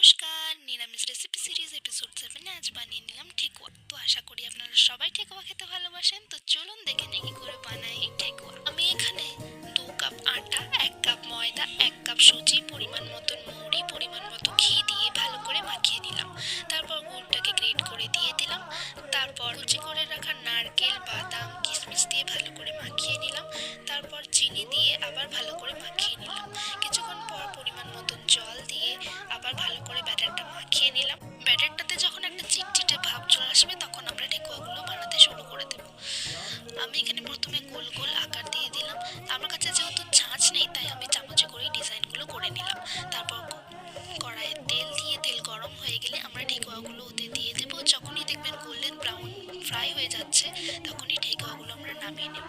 নমস্কার, নিরামিষ recipe series episode 7 আজ বানিয়ে নিলাম ঠেকুয়া। তো আশা করি আপনারা সবাই ঠেকুয়া খেতে ভালোবাসেন। তো চলুন দেখে নিই কি করে বানাই এই ঠেকুয়া। আমি এখানে 2 কাপ আটা, 1 কাপ ময়দা, 1 কাপ সুজি, পরিমাণ মতন মৌরি, পরিমাণ মতো ঘি দিয়ে ভালো করে মাখিয়ে নিলাম। তারপর গুড়টাকে গ্রেট করে দিয়ে দিলাম। তারপর কুচি করে রাখা নারকেল, বাদাম, কিশমিশ দিয়ে ভালো করে মাখিয়ে নিলাম। তারপর চিনি দিয়ে আবার ভালো করে মাখিয়ে নিলাম। কিছুক্ষণ পর পরিমাণ মতন জল দিয়ে আবার ভালো করে ব্যাটারটা মাখিয়ে নিলাম। ব্যাটারটাতে যখন একটা চিটচিটে ভাব চলে আসবে তখন আমরা ঠেকুয়াগুলো বানাতে শুরু করে দেবো। আমি এখানে প্রথমে গোল গোল আকার দিয়ে দিলাম। আমার কাছে যেহেতু ছাঁচ নেই তাই আমি চামচে করেই ডিজাইনগুলো করে নিলাম। তারপর কড়াইয়ে তেল দিয়ে তেল গরম হয়ে গেলে আমরা ঠেকুয়াগুলো ওতে দিয়ে দেবো। যখনই দেখবেন গোল্ডেন ব্রাউন ফ্রাই হয়ে যাচ্ছে তখনই ঠেকুয়াগুলো আমরা নামিয়ে নেব।